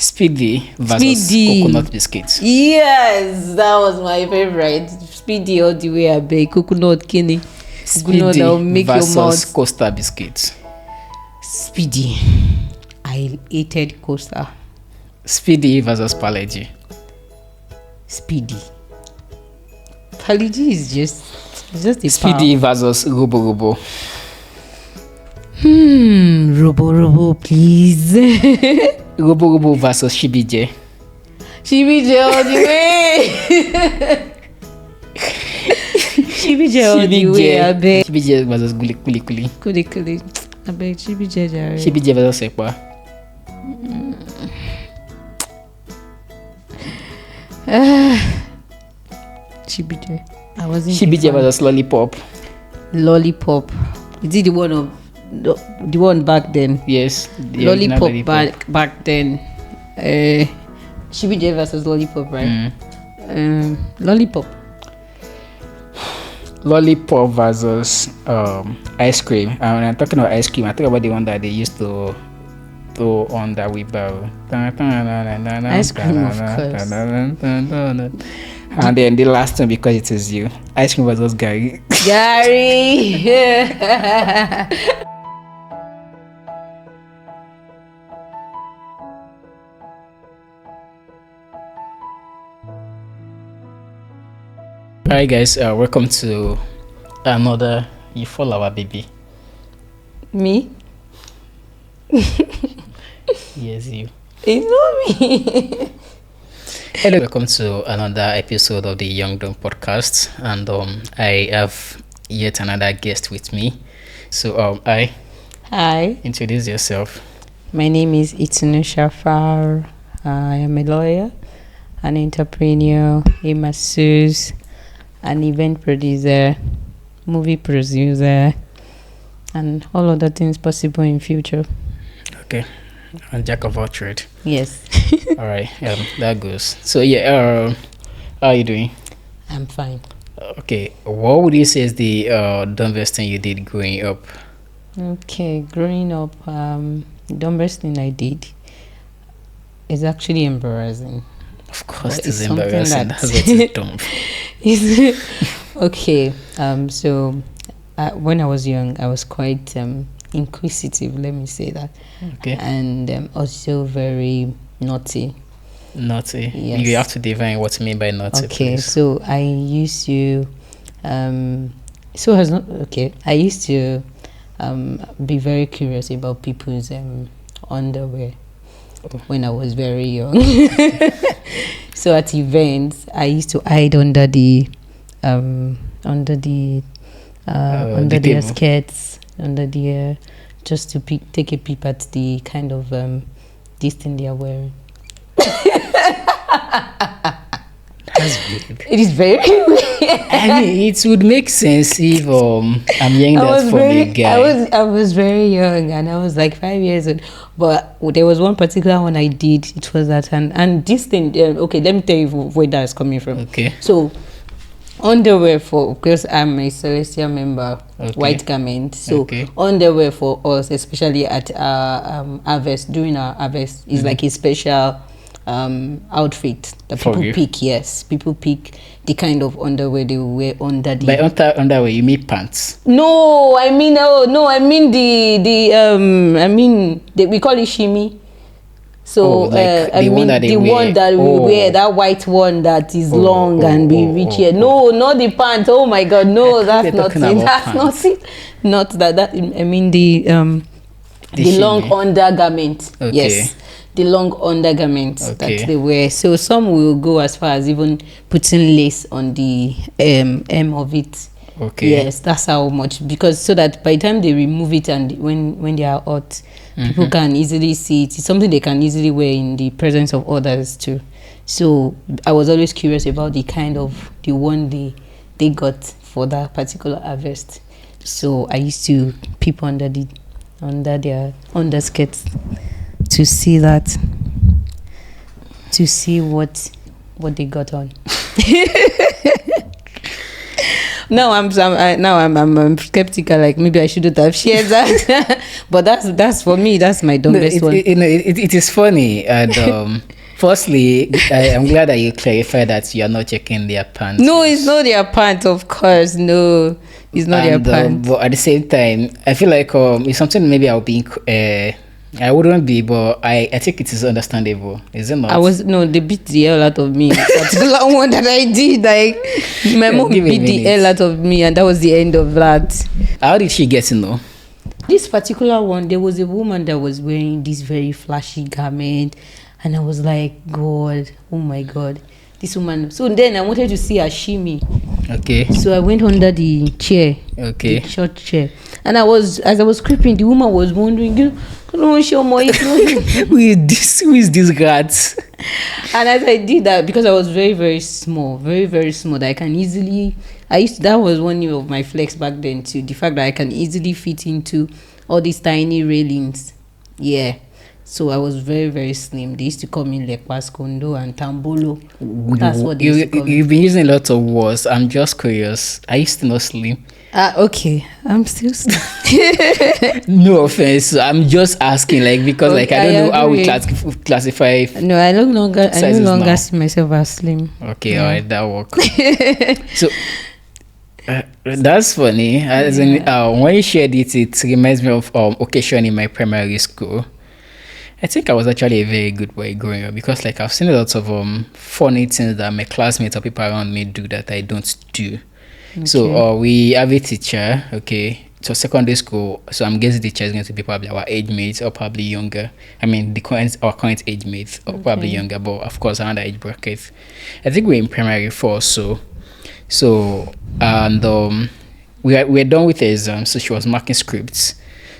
Speedy versus Speedy. coconut biscuits. Yes, that was my favorite. Speedy all the way, I beg. Coconut kidney. Coconut that will Speedy make your versus mouth. Costa biscuits. Speedy. I hated Costa. Speedy versus Paleji. Speedy. Paligi is just a Speedy versus Robo. Robo, please. Robo versus Shibije. Shibije all the way. Shibije all the way, I beg. Shibije versus Kuli. Kuli. I beg Shibije jare. Shibije versus Sekwa. Shibije. I wasn't. Shibije versus Lollipop. Lollipop. Is it the one back then? Yes. Lollipop back then. Shibije versus Lollipop, right? Lollipop. Lollipop versus ice cream. And when I'm talking about ice cream, I talk about the one that they used to throw on the wheelbarrow. Ice cream, of course. And then the last one, because it is you. Ice cream versus Gary. Gary. Alright guys, welcome to another You Follow Our Baby. Me? Yes, you. It's not me. Hello, welcome to another episode of the Young Dom podcast, and I have yet another guest with me. So Hi. Introduce yourself. My name is Itunu Shafar. I am a lawyer, an entrepreneur, a masseuse, an event producer, movie producer, and all other things possible in future. Okay. And jack of all trade. Yes. All right. That goes. So how are you doing? I'm fine. Okay. What would you say is the dumbest thing you did growing up? Okay, growing up, the dumbest thing I did is actually embarrassing. Of course, But it's something embarrassing. that- That's what it's dumb. Okay. So when I was young, I was quite inquisitive. Let me say that. Okay. And also very naughty. Naughty. Yes. You have to define what you mean by naughty. Okay. Please. So I used to. I used to be very curious about people's underwear when I was very young. So at events, I used to hide under their table. skirts, under the just to take a peep at the kind of this thing they are wearing. That's weird. It is very weird. I mean, it would make sense if I'm hearing that from a guy. I was very young, and I was like 5 years old. But there was one particular one I did. It was that, and this thing. Okay, let me tell you where that is coming from. Okay. So, underwear because I'm a Celestial member, Okay. white garment. So Okay. underwear for us, especially at harvest, during our harvest, is like a special outfit that For people you? pick. Yes, people pick the kind of underwear they wear under the. By underwear, you mean pants? No, I mean we call it shimmy. So the one that they wear. one that we wear, that white one that is long and we reach here. No, not the pants. Oh my God, no, that's not talking it. about That's pants. not it. Not that. I mean the long shimmy. undergarment. Okay. Yes, the long undergarment Okay. that they wear. So some will go as far as even putting lace on the hem of it. Okay. Yes, that's how much, because so that by the time they remove it and when they are hot, people can easily see it. It's something they can easily wear in the presence of others too. So I was always curious about the one they got for that particular harvest. So I used to peep under their underskirts to see what they got on. Now I'm skeptical. Like maybe I shouldn't have shared that. But that's for me. That's my dumbest one. It is funny. And firstly, I'm glad that you clarified that you are not checking their pants. No, it's not their pants. Of course, no, it's not their pants. But at the same time, I feel like it's something maybe I'll be. I wouldn't be, but I think it is understandable. Is it not? They beat the hell out of me. Particular one that I did, like my mom beat the hell out of me, and that was the end of that. How did she get to know? This particular one, there was a woman that was wearing this very flashy garment, and I was like, God, oh my God, this woman. So then I wanted to see her shimmy. Okay. So I went under the chair. Okay. The short chair, and as I was creeping, the woman was wondering, who is this rat? And as I did that, because I was very, very small, that I can easily. That was one of my flex back then too. The fact that I can easily fit into all these tiny railings. Yeah. So I was very, very slim. They used to call me Lekwas Kondo and Tambolo. That's what they used to call me. You've been using a lot of words. I'm just curious. Are you still not slim? Okay. I'm still slim. No offense. I'm just asking, like, because like I don't know how we classify. No, I no longer see myself as slim. Okay, all right, that works. So that's funny. As in, when you shared it reminds me of occasion in my primary school. I think I was actually a very good boy growing up because like I've seen a lot of funny things that my classmates or people around me do that I don't do. Okay. So we have a teacher, okay. So secondary school, so I'm guessing the teacher is going to be probably our age mates or probably younger. I mean our current age mates or probably younger, but of course around the age bracket. I think we're in primary 4, so and we're done with the exam, so she was marking scripts.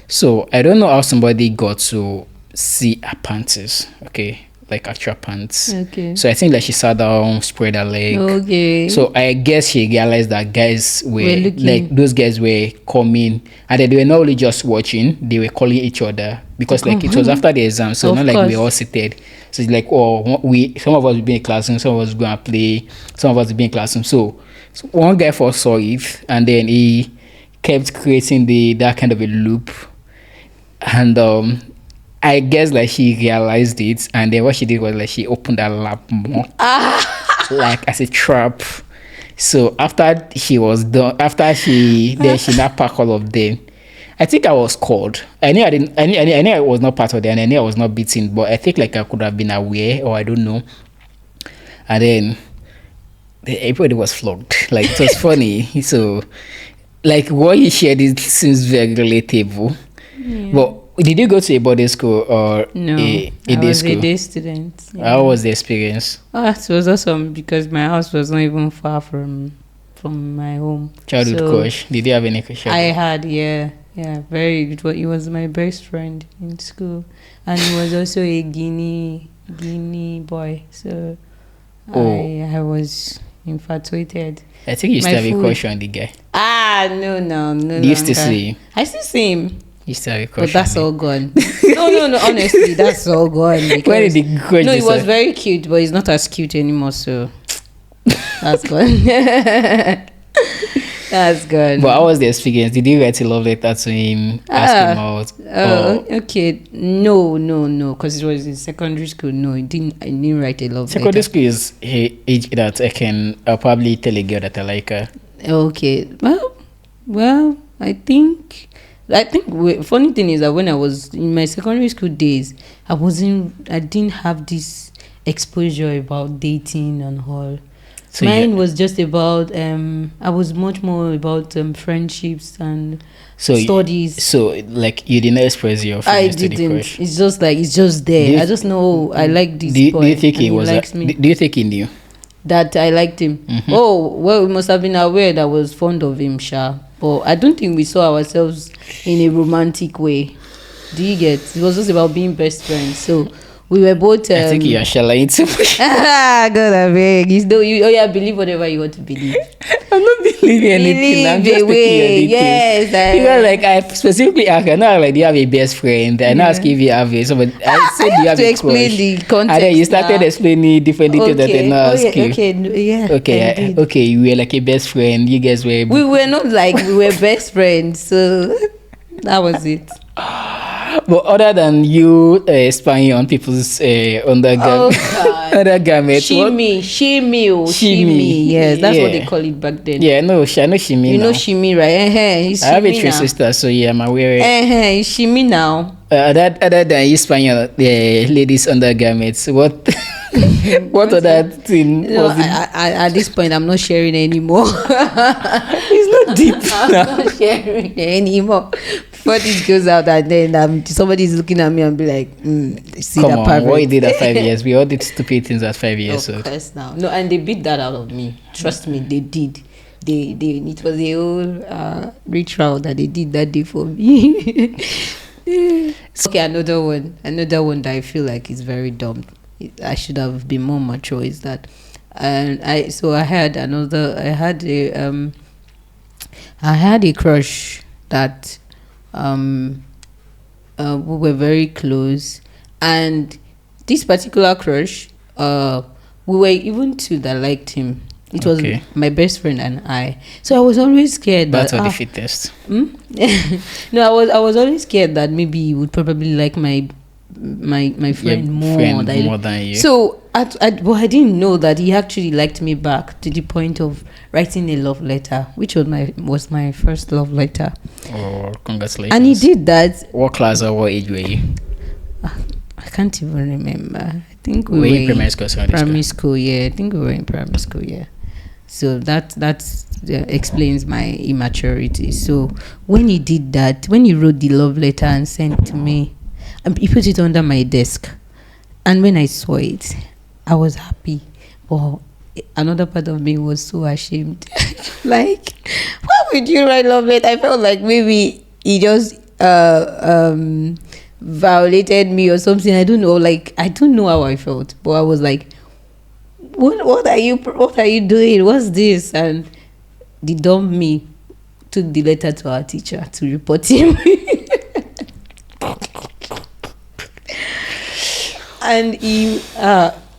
So I don't know how somebody got to see her panties, okay, like actual pants. Okay. So I think that she sat down, spread her leg. Okay. So I guess she realized that guys were like those guys were coming, and they were not only just watching; they were calling each other because like it was after the exam, so not like we all seated. So it's like some of us would be in classroom, some of us going to play, some of us would be in classroom. So one guy first saw it, and then he kept creating that kind of a loop, and I guess like she realized it, and then what she did was like she opened her lap more, like as a trap. So after she was done, she now packed all of them. I think I was called. I knew I was not part of that, and I knew I was not beaten, but I think like I could have been aware, or I don't know. And then everybody was flogged. Like it was funny. So like what he shared, it seems very relatable. Yeah. But did you go to a boarding school or no? A I day was school? a day student. Yeah. How was the experience? It was awesome because my house was not even far from my home. Childhood crush? Did you have any crush? I had, yeah. Very. He was my best friend in school, and he was also a Guinea boy. So I was infatuated. I think you used to have a crush on the guy. No. You used to see him? I still see him. You still have a crush. But that's all gone. No. Honestly, that's all gone. Where did the crush? No, he was very cute, but he's not as cute anymore. So that's gone. That's good. But how was the experience? Did you write a love letter to him? Ask him out? Okay. No. Because it was in secondary school. No, I didn't write a love letter. Secondary school is an age that I'll probably tell a girl that I like her. Okay. Well, I think funny thing is that when I was in my secondary school days, I didn't have this exposure about dating and all. So mine was just about I was much more about friendships and studies. So like you didn't express your feelings to the crush. It's just like it's just there. I just know I like this boy. Do you think he likes me? Do you think he knew that I liked him? Mm-hmm. Oh well, we must have been aware that I was fond of him, but I don't think we saw ourselves in a romantic way. Do you get? It was just about being best friends. So we were both. I think you are shallying too much. God, I beg. Believe whatever you want to believe. I'm not being leave anything. I'm just taking your details. Yes, because like I specifically asked, I know like do you have a best friend? I asked if you have a somebody. I said do you have to a explain crush? the context. And then you started explaining different details that I now ask you. Okay, you were like a best friend. You guys were. We were not like we were best friends, so that was it. But other than you spying on people's undergarments, shimmy. Yes, that's what they call it back then. Yeah, no, I know shimmy. You know shimmy, right? I have a twin sister, so yeah, I'm aware. Shimmy now. Other than you spying on the ladies' undergarments, what? What other thing was it? At this point, I'm not sharing anymore. It's not deep. I'm not sharing anymore. Before this goes out, and then somebody's looking at me and be like, see Come that on, parrot. what you did at 5 years? We all did stupid things at 5 years old. Of course now. No, and they beat that out of me. Trust me, they did. It was a whole ritual that they did that day for me. Okay, another one that I feel like is very dumb. I should have been more mature. Is that, and I had a crush that we were very close, and this particular crush, we were even two that liked him. It was my best friend and I. So I was always scared that the fittest. No, I was always scared that maybe he would probably like my friend more than you. So but I didn't know that he actually liked me back to the point of writing a love letter, which was my first love letter. Oh, congratulations! And he did that. What class or what age were you? I can't even remember. I think we were in primary school. Primary school, yeah. I think we were in primary school, yeah. So that explains my immaturity. So when he did that, when he wrote the love letter and sent to me, he put it under my desk, and when I saw it, I was happy. But another part of me was so ashamed. Like, why would you write love letter? I felt like maybe he just violated me or something. I don't know. Like, I don't know how I felt, but I was like, what are you doing? What's this? And the dumb me took the letter to our teacher to report him. And he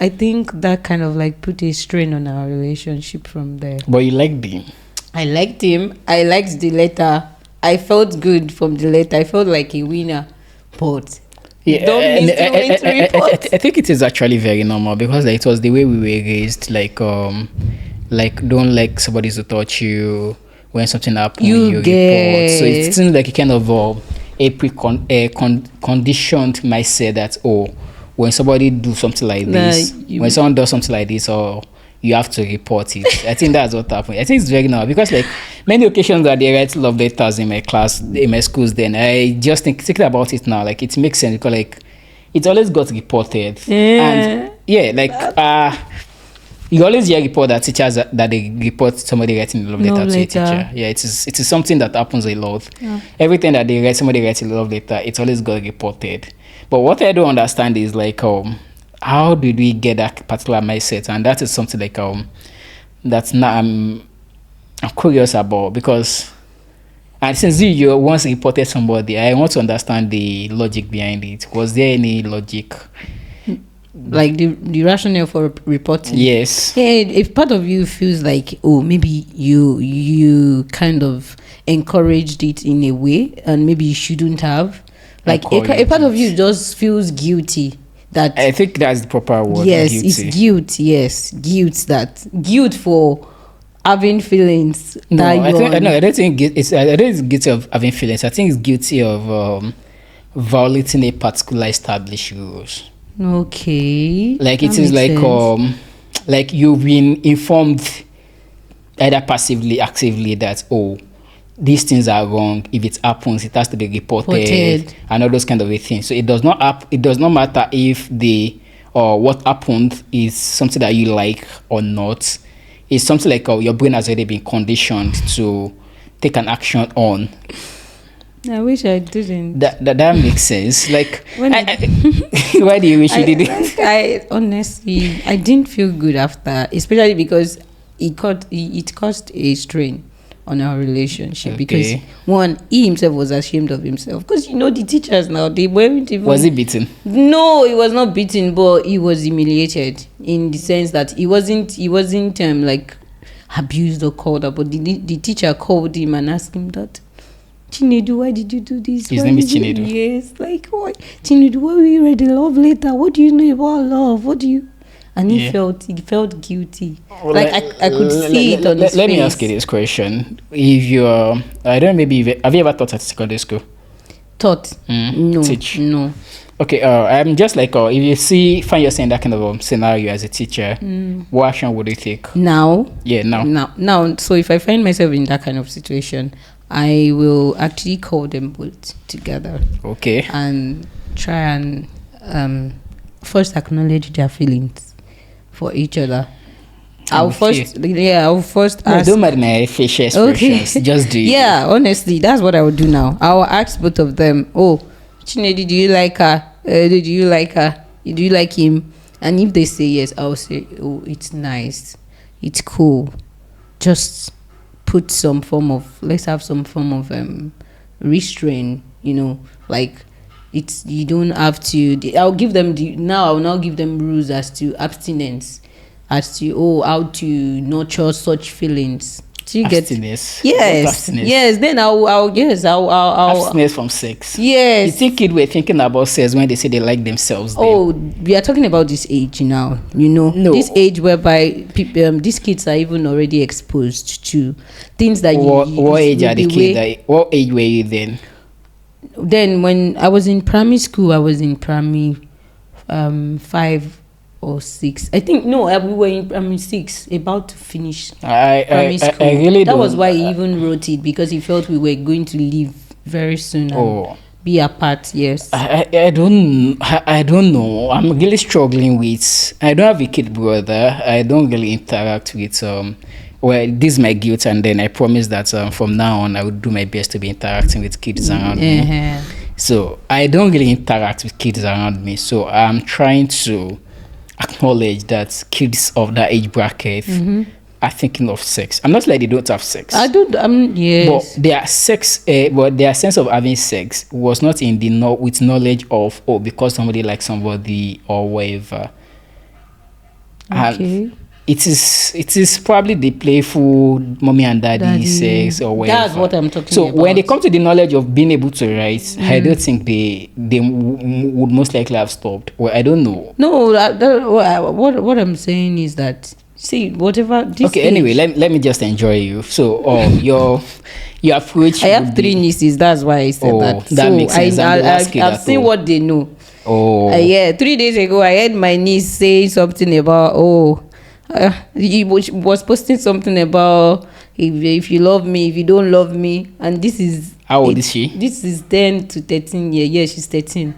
I think that kind of like put a strain on our relationship from there. But you liked him? I liked him. I liked the letter. I felt good from the letter. I felt like a winner. But I think it is actually very normal because like, it was the way we were raised. Like don't like somebody to touch you. When something happens, you report. So it seems like a kind of conditioned mindset that when somebody do something like this, when someone does something like this, or you have to report it. I think that's what happened. I think it's very normal because like many occasions that they write love letters in my class, in my schools, then I just thinking about it now, like it makes sense because like it always got reported. And you always hear report that teachers that they report somebody writing a love letter to a teacher. Yeah, it is something that happens a lot. Yeah. Everything that they write, somebody writes a love letter, it's always got reported. But what I don't understand is like how did we get that particular mindset? And that is something like that's not I'm curious about because and since you once reported somebody, I want to understand the logic behind it. Was there any logic? Like the rationale for reporting? Yes. Yeah, if part of you feels like maybe you kind of encouraged it in a way and maybe you shouldn't have. Like a part of you just feels guilty. That I think that's the proper word. Yes, guilty. It's guilt. Yes, guilt for having feelings. No, I don't think it's guilty of having feelings. I think it's guilty of violating a particular established rules. Okay. Like it is like like you've been informed either passively, actively that these things are wrong. If it happens, it has to be reported and all those kind of things. So it does not matter if what happened is something that you like or not. It's something like your brain has already been conditioned to take an action on. I wish I didn't. That makes sense. Like, why do you wish you didn't? I honestly, I didn't feel good after, especially because it caused a strain. on our relationship because one, he himself was ashamed of himself because the teachers now, they weren't even. Was he beaten? No, he was not beaten, but he was humiliated in the sense that he wasn't like abused or called up, but the teacher called him and asked him that, Chinedu, why did you do this? His name is Chinedu. Yes, like, why? Chinedu, why will you read the love letter? What do you know about love? What do you? And he felt guilty. Well, like I could see it on his face. Let me ask you this question. If you're, I don't know, have you ever taught at secondary school? Taught? No. Teach? No. Okay, I'm just like, if you find yourself in that kind of scenario as a teacher, what action would you take? Now? Yeah, now. So if I find myself in that kind of situation, I will actually call them both together. Okay. And try and first acknowledge their feelings for each other. I'll first ask. No, don't mind my facial expressions. Okay. Just do it. Yeah, honestly, that's what I would do now. I'll ask both of them. Oh, Chinedu, do you like her? Do you like her? Do you like him? And if they say yes, I'll say, oh, it's nice, it's cool. Just put some form of, let's have some form of restraint. Like. You don't have to. I'll give them I'll now give them rules as to abstinence, as to how to nurture such feelings. Do you abstinence? Yes, abstinence? Yes. Then I'll abstinence from sex. Yes. You think kids were thinking about sex when they say they like themselves? Then? Oh, we are talking about this age now. No. This age whereby these kids are even already exposed to things that what age are the kids? What age were you then? Then when I was in primary school, I was in primary 5 or 6. I think we were in primary 6, about to finish primary school. I really that was why he even wrote it, because he felt we were going to leave very soon and be apart. Yes. I don't know. I'm really struggling with. I don't have a kid brother. I don't really interact with Well, this is my guilt, and then I promise that from now on I will do my best to be interacting with kids around me. So I don't really interact with kids around me. So I'm trying to acknowledge that kids of that age bracket are thinking of sex. I'm not like they don't have sex. I don't. Yes. But their sex, but their sense of having sex was not in with knowledge of because somebody likes somebody or whatever. Okay. It is probably the playful mommy and daddy sex or whatever. That's what I'm talking about. So when they come to the knowledge of being able to write, I don't think they would most likely have stopped. Well, I don't know. No, what I'm saying is that, see, whatever this okay, anyway, let me just enjoy you. So your approach. I have 3 nieces, that's why I said that. That so makes sense. I've seen what they know. 3 days ago I heard my niece say something about he was posting something about if you love me, if you don't love me, and this is how old is she? This is 10 to 13 years. Yeah, she's 13,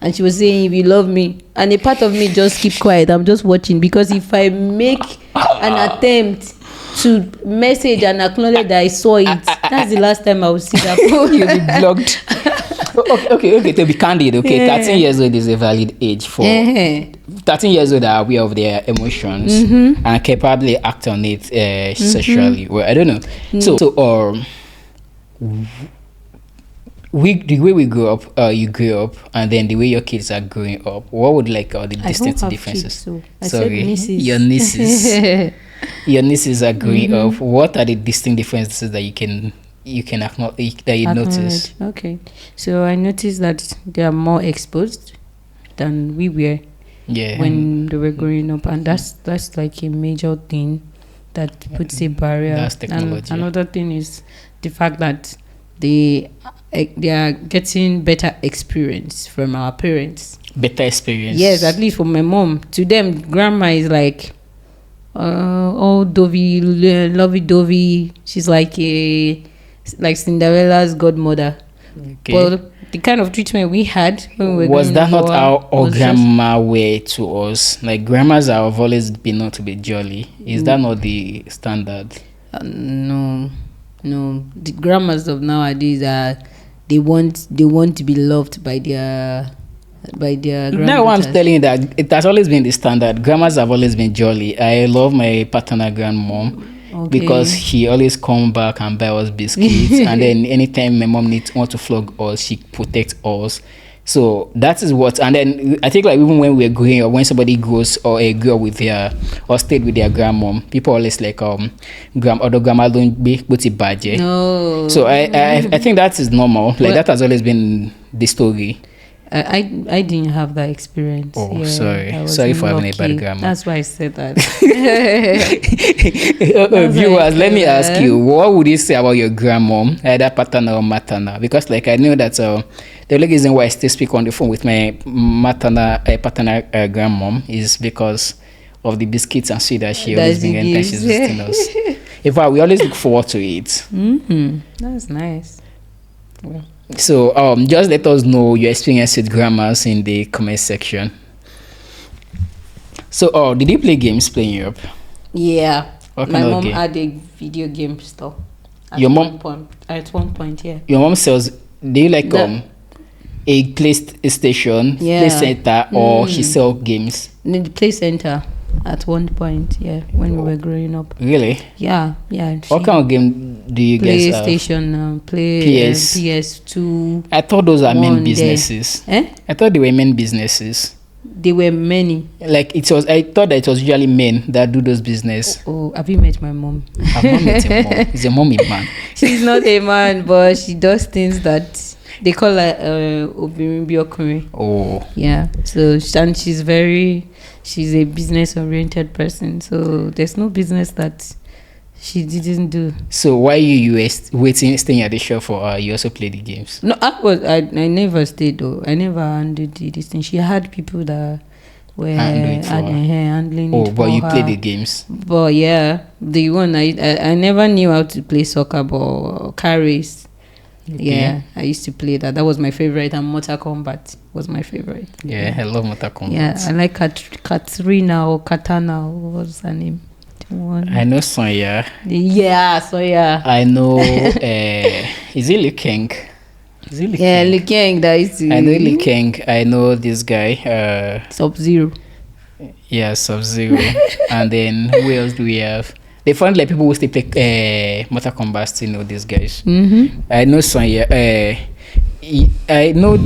and she was saying if you love me, and a part of me just keep quiet. I'm just watching, because if I make an attempt to message and acknowledge that I saw it, that's the last time I will see that. You'll be blocked. Okay, to be candid, 13 years old is a valid age for 13 years old are aware of their emotions and can probably act on it sexually. Well, I don't know. So the way we grew up, you grew up, and then the way your kids are growing up, what would the distinct differences? Kids, so I Sorry, said nieces. Your nieces. Your nieces are growing up. What are the distinct differences that you can acknowledge, that you notice? Okay, so I noticed that they are more exposed than we were when they were growing up, and that's like a major thing that puts a barrier. That's technology. And another thing is the fact that they are getting better experience from our parents. Better experience. Yes, at least for my mom. To them, grandma is like dovey, lovey-dovey. She's like Cinderella's godmother. Okay. But the kind of treatment we had when we were was that not how our grandma were to us? Like, grandmas have always been known to be jolly. Is that not the standard? No. The grandmas of nowadays they want to be loved by their grandmothers. No, I'm telling you that it has always been the standard. Grandmas have always been jolly. I love my paternal grandmom. because he always come back and buy us biscuits. And then anytime my mom want to flog us, she protects us. So that is what. And then I think like even when we're growing up, when somebody grows or grew up with their or stayed with their grandmom, people always like grandma don't be badge. No. So I think that is normal. Like that has always been the story. I didn't have that experience. Oh, sorry for having a bad grandma. That's why I said that. Viewers, let me ask you, what would you say about your grandmom, either paternal or maternal? Because like I know that the only reason why I still speak on the phone with my paternal grandmom is because of the biscuits and sweet that she always brings anytime she's visiting us. In fact, we always look forward to it. That's nice. Yeah. So just let us know your experience with grandmas in the comment section. So did you play games playing Europe? Yeah. My mom had a video game store. At one point, yeah. Your mom sells, do you like a PlayStation, Play Center, or she sell games? In the Play Center at one point, yeah, when we were growing up. Really? Yeah. What kind of game do you guys have? PlayStation, PS2. I thought those are main businesses. I thought they were main businesses. They were many. Like I thought that it was usually men that do those business. Oh, have you met my mom? I've not met your mom. Is your mom a man? She's not a man, but she does things that they call her Obirimbiokuri. Oh. Yeah. So she's a business oriented person. So there's no business that she didn't do. So why you staying at the shop for her? You also play the games? No, I never stayed though. I never handled this thing. She had people that were handling it. Oh, but you play the games? But yeah, the one I never knew how to play soccer or carries. Okay. Yeah, I used to play that. That was my favorite, and Mortal Kombat was my favorite. Yeah, I love Mortal Kombat. Yeah, I like Katrina or Katana. What was her name? I know Sonya. Yeah, Sonya. I know. Is it Liu Kang? Yeah, Liu Kang. I know Liu Kang. I know this guy. Sub-Zero. Yeah, Sub-Zero. And then who else do we have? They find like people who still play Mortal Kombat still know these guys. I know Sonya. I used to know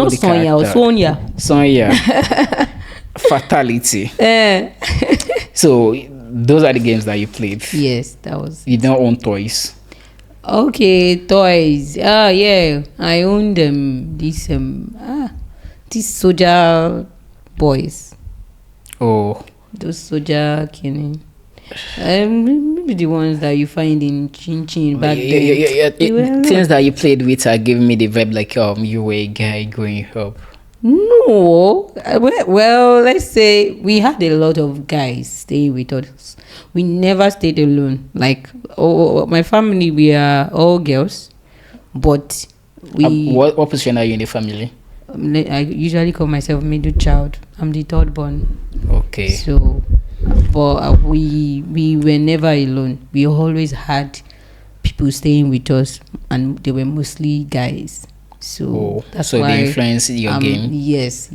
the character. It's not Sonya. Fatality. So those are the games that you played. Yes, that was. You don't own toys. Okay, toys. Yeah, I owned these soldier boys. Oh, those soldier killing. Maybe the ones that you find in Chin Chin back then. Yeah. Things that you played with are giving me the vibe like you were a guy growing up. No, well, let's say we had a lot of guys staying with us. We never stayed alone. Like, my family, we are all girls, but we. What position are you in the family? I usually call myself middle child. I'm the third born. Okay. So, but we were never alone. We always had people staying with us, and they were mostly guys. So that's why they influence your game. Yes.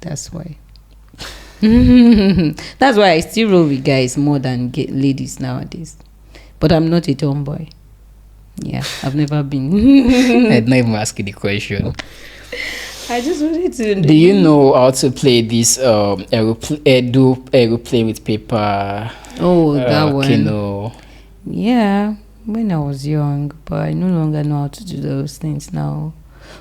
That's why. That's why I still roll with guys more than ladies nowadays. But I'm not a tomboy. Yeah, I've never been. I'd not even ask you the question. I just wanted to. Do you know how to play this aeroplane with paper? Oh, that one. Kino. Yeah, when I was young, but I no longer know how to do those things now.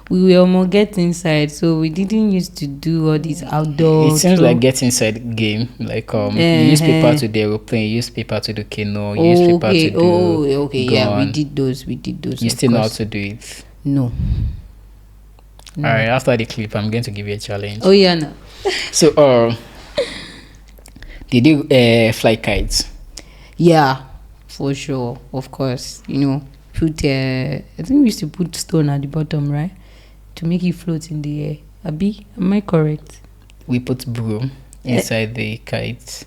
We were more get inside, so we didn't used to do all these outdoor. It seems like get inside game. Like you use paper to the aeroplane, you use paper to the canoe, you use paper to do. Okay, gun. Yeah, we did those. You still know how to do it? No. All right, after the clip, I'm going to give you a challenge. Oh yeah, no. So, did you fly kites? Yeah, for sure. Of course, put. I think we used to put stone at the bottom, right, to make it float in the air. Abi, am I correct? We put broom inside the kites.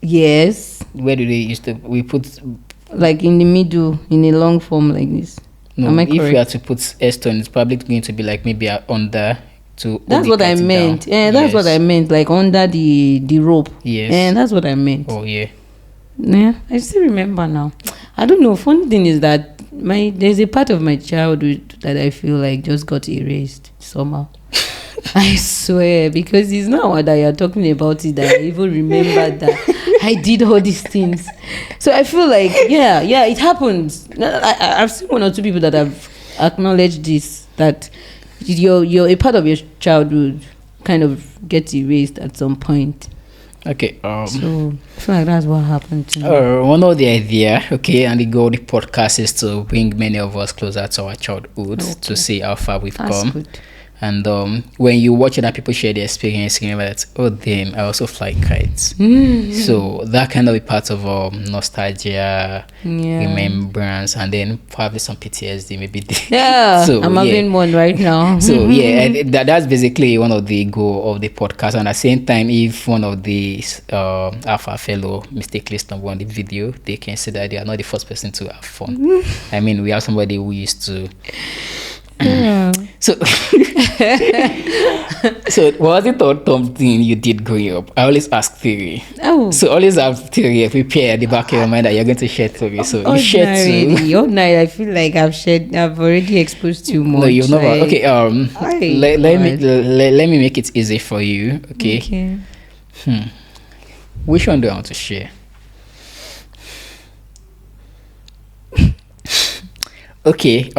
Yes. Where do they used to? We put like in the middle, in a long form like this. No, am I correct? If you had to put a stone, it's probably going to be like maybe under to. That's what I meant. Yeah, that's what I meant. Like under the rope. Yes. And that's what I meant. Oh yeah. Yeah, I still remember now. I don't know. Funny thing is that there's a part of my childhood that I feel like just got erased somehow. I swear, because it's now that you're talking about it that I even remember that I did all these things. So I feel like, yeah, it happens. I've seen one or two people that have acknowledged this, that you're a part of your childhood kind of gets erased at some point. Okay. So I feel like that's what happened to me. One of the idea, okay, and the goal of the podcast is to bring many of us closer to our childhood, to see how far we've come. Good. And when you watch other people share their experience, you remember that, oh damn, I also fly kites. So that kind of a part of nostalgia, remembrance, and then probably some PTSD maybe. Yeah, so, I'm having one right now. So that's basically one of the goal of the podcast. And at the same time, if one of the Alpha fellow mistakenly stumble on the video, they can say that they are not the first person to have fun. I mean, we have somebody who used to. So what was it something you did growing up? I always ask theory. So always have theory prepared at the back of your mind that you're going to share theory. So you share too. I feel like I've already exposed too much. No, you've never. Okay. Let me make it easy for you. Okay. Which one do I want to share? Okay.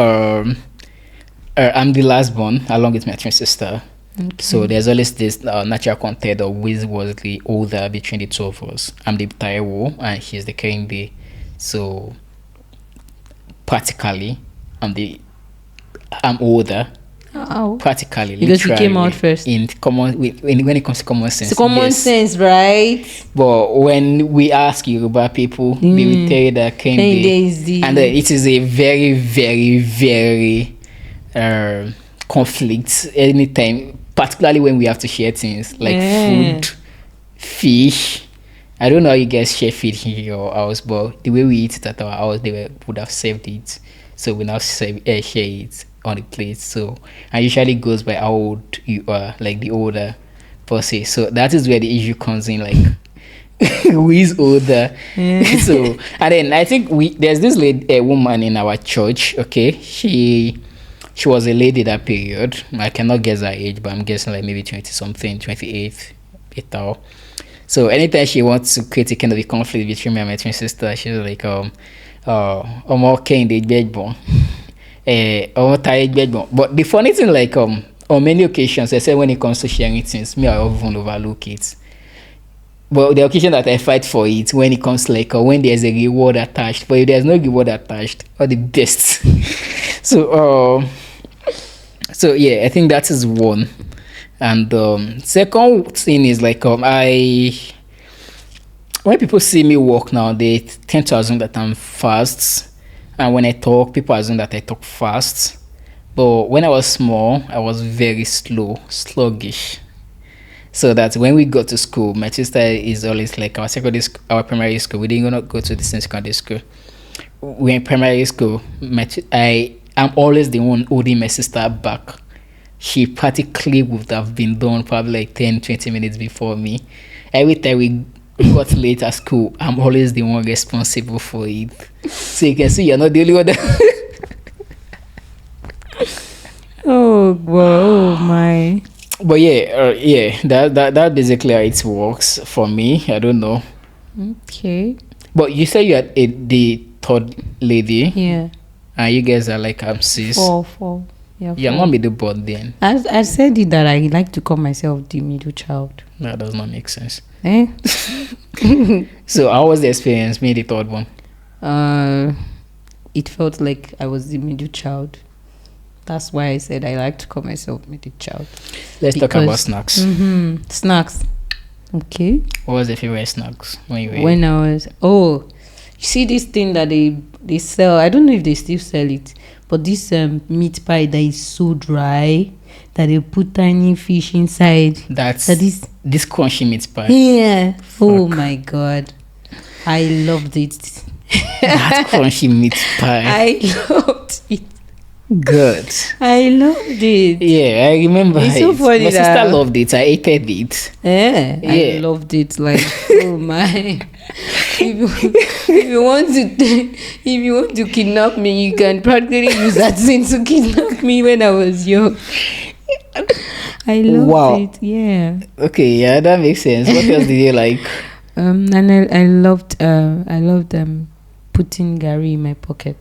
I'm the last born along with my twin sister. Okay. So there's always this natural content of which was the older between the two of us. I'm the Taiwo and she's the Kehinde. So practically I'm older. Practically, because you came out first. When it comes to common sense. It's common sense, right? But when we ask Yoruba people, they will tell you that Kehinde is the, and it is a very, very, very conflicts anytime, particularly when we have to share things like food, fish. I don't know how you guys share fish in your house, but the way we eat it at our house, would have served it, so we now share it on the plate. So, and usually goes by how old you are, like the older person. So that is where the issue comes in, like who is older. So, and then I think there's this lady, woman in our church. Okay, she was a lady that period. I cannot guess her age, but I'm guessing like maybe 20 something, 28, et. So anytime she wants to create a kind of a conflict between me and my twin sister, she's like, but the funny thing, like on many occasions, I say when it comes to sharing things, me I often overlook it. But the occasion that I fight for it, when it comes to like when there's a reward attached, but if there's no reward attached, or the best. So yeah, I think that is one. And second thing is like when people see me walk now, they tend to assume that I'm fast, and when I talk, people assume that I talk fast. But when I was small, I was very sluggish. So that when we go to school, my sister is always like our primary school. We didn't go to the same secondary school. We're in primary school. I'm always the one holding my sister back. She practically would have been done probably like 10-20 minutes before me. Every time we got late at school, I'm always the one responsible for it. So you can see you're not the only one that oh my. But that basically how it works for me. I don't know. Okay. But you say you're the third lady. Yeah. And you guys are like sis. Four. Yeah, you're not middle born then. I said it that I like to call myself the middle child. That does not make sense. So how was the experience being the third one? It felt like I was the middle child. That's why I said I like to call myself middle child. Let's talk about snacks. Snacks. Okay. What was your favorite snacks when you were? When I was you see this thing that they sell, I don't know if they still sell it, but this meat pie that is so dry that they put tiny fish inside. That is this crunchy meat pie. Yeah. Fuck. Oh my god, I loved it. That crunchy meat pie. I loved it. Good. I loved it. Yeah, I remember. It's so funny. My sister loved it. I hated it. Yeah. I loved it. Like, oh my. if you want to kidnap me, you can practically use that thing to kidnap me when I was young. I loved it. Yeah. Okay, yeah, that makes sense. What else did you like? And I loved putting Gary in my pocket.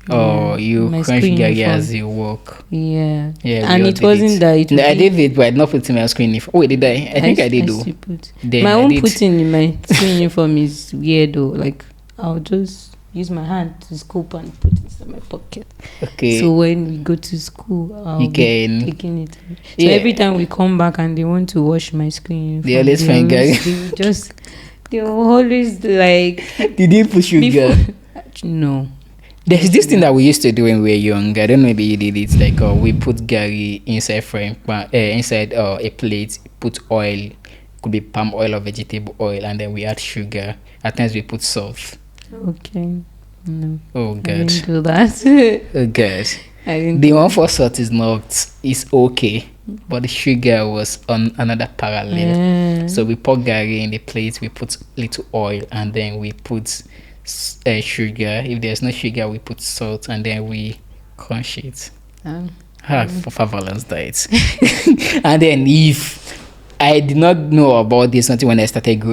Oh, you crunch Gary as you walk. Yeah. And it wasn't that. I did it, but I did not put in my screen uniform. Wait, did I? I think I did though. My own putting in my screen uniform is weird though. Like I'll just use my hand to scoop and put it in my pocket. Okay. So when we go to school, I'll be taking it. So every time we come back and they want to wash my screen uniform, they always like. Did you put sugar? No. There's this thing that we used to do when we were young. I don't know if you did it. Like we put Gary inside a plate, put oil, could be palm oil or vegetable oil, and then we add sugar. At times we put salt. Okay. No. Oh God. I didn't do that. Oh God. I didn't. The one for salt is okay, but the sugar was on another parallel. So we pour Gary in the plate. We put little oil, and then we put sugar. If there's no sugar, we put salt, and then we crunch it. For Valentine's diet. And then if I did not know about this until when I started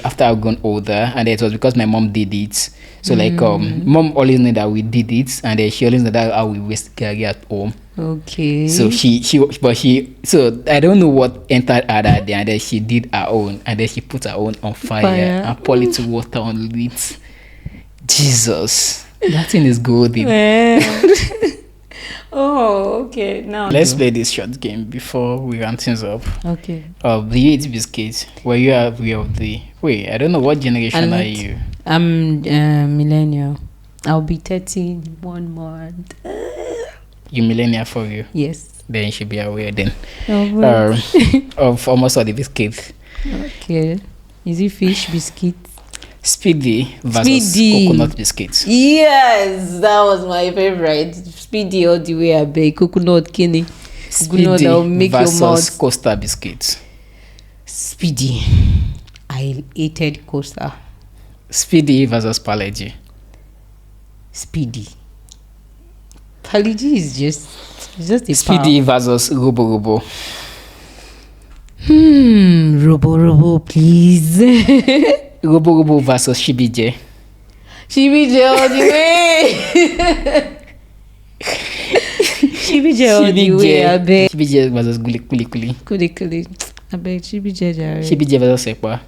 after I've gone older, and it was because my mom did it. So mom always knew that we did it, and then she always knew that how we waste Gary at home. Okay. So so I don't know what entered her that day, and then she did her own, and then she put her own on fire. And pour little water on it. Jesus, that thing is golden. Oh, okay. Now let's play this short game before we round things up. Okay. Do you eat biscuits? Were you aware of the? Wait, I don't know what generation are you. I'm millennial. I'll be 30 in 1 month. You millennial for you? Yes. Then you should be aware then of almost all the biscuits. Okay. Is it fish biscuit? Speedy versus coconut biscuits. Yes, that was my favorite. Speedy all the way. I beg coconut kidney. Speedy that will make versus your mouth. Coaster biscuits. Speedy. I hated Coaster. Speedy versus Paleji. Speedy. Paleji is just a Speedy versus Robo. Robo, please. Robo versus Shibije. Shibije all the way. Shibije all the way, I beg. Shibije versus Kuli. Kuli. I beg Shibije jare. Shibije versus Sekwa.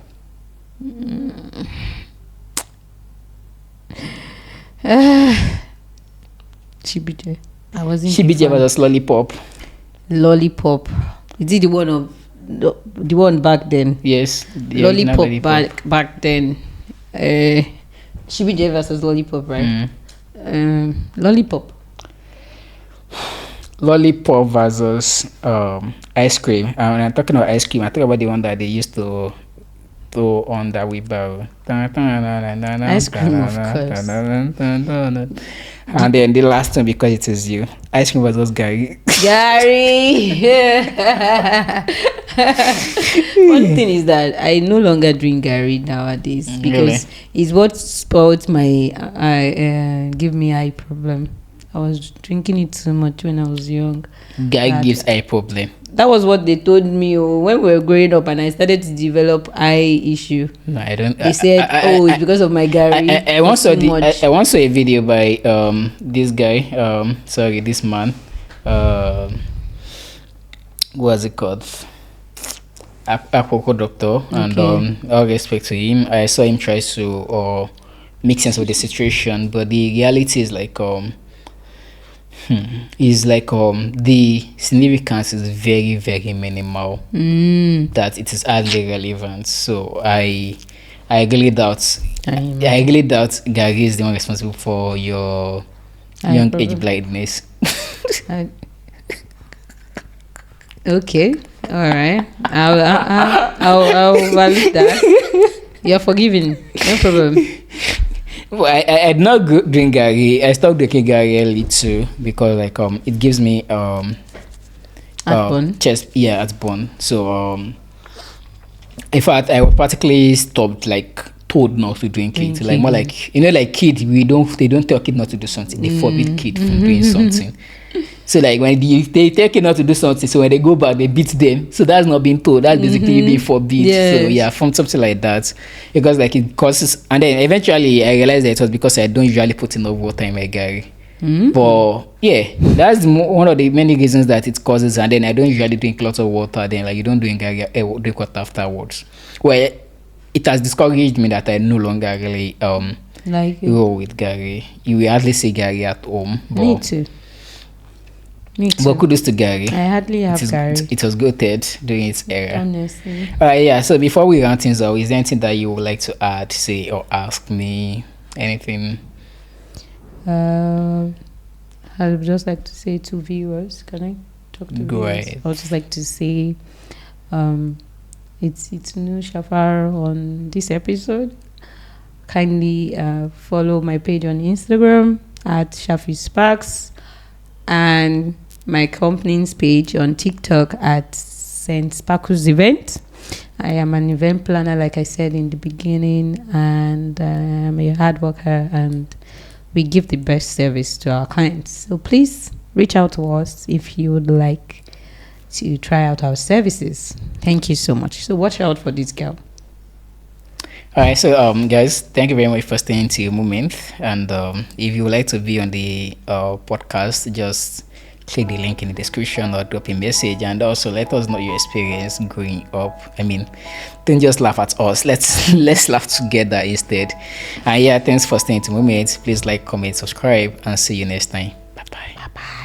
Shibije. I wasn't. Shibije versus Lollipop. Is it the one back then? Yes. Lollipop back then. Shibije versus Lollipop, right? Lollipop. Lollipop versus ice cream. When I'm talking about ice cream, I talk about the one that they used to throw on that wheelbarrow. Ice cream, of course. And then the last one, because it is you. Ice cream versus Gary. One thing is that I no longer drink Gary nowadays because it's what spoiled my give me eye problem. I was drinking it so much when I was young. Gary gives eye problem. That was what they told me when we were growing up, and I started to develop eye issue. No, I don't. They said, it's because of my Gary. I once saw a video by this guy. This man. What's it called? Aquaco doctor, and all respect to him. I saw him try to make sense of the situation, but the reality is like the significance is very, very minimal. That it is hardly relevant. So I really doubt Gary is the one responsible for your young age blindness. Okay, all right. I'll validate that. You're forgiven. No problem. Well, I did not drink Gary. I stopped drinking Gary early too because it gives me chest at bone. So in fact I practically stopped told not to drink it. Like more like like kid, they don't tell kid not to do something. They forbid kid from doing something. So like when they tell kid not to do something, so when they go back they beat them. So that's not being told. That's basically being forbid. Yes. So yeah, from something like that, because like it causes. And then eventually I realized that it was because I don't usually put enough water in my garri. But yeah, that's one of the many reasons that it causes. And then I don't usually drink lots of water. Then like you don't drink garri, drink water afterwards. Well, it has discouraged me that I no longer really like roll with garri. You will hardly see garri at home. But, me too. But kudos to garri. I hardly have garri. It was goated during its era. Honestly. Yeah. So before we round things up, is there anything that you would like to add, say, or ask me? Anything? I would just like to say to viewers, can I talk to Go viewers? ahead. I would just like to say, it's new Shafar on this episode. Kindly follow my page on Instagram at Shafi Sparks and my company's page on TikTok at St. Sparkles Event. I am an event planner, like I said in the beginning, and I'm a hard worker, and we give the best service to our clients. So please reach out to us if you would like to try out our services. Thank you so much. So watch out for this girl. All right, so guys, thank you very much for staying to your moment. And if you would like to be on the podcast, just click the link in the description or drop a message, and also let us know your experience growing up. I mean, don't just laugh at us. Let's laugh together instead. And yeah, thanks for staying to moment. Please like, comment, subscribe, and see you next time. Bye bye.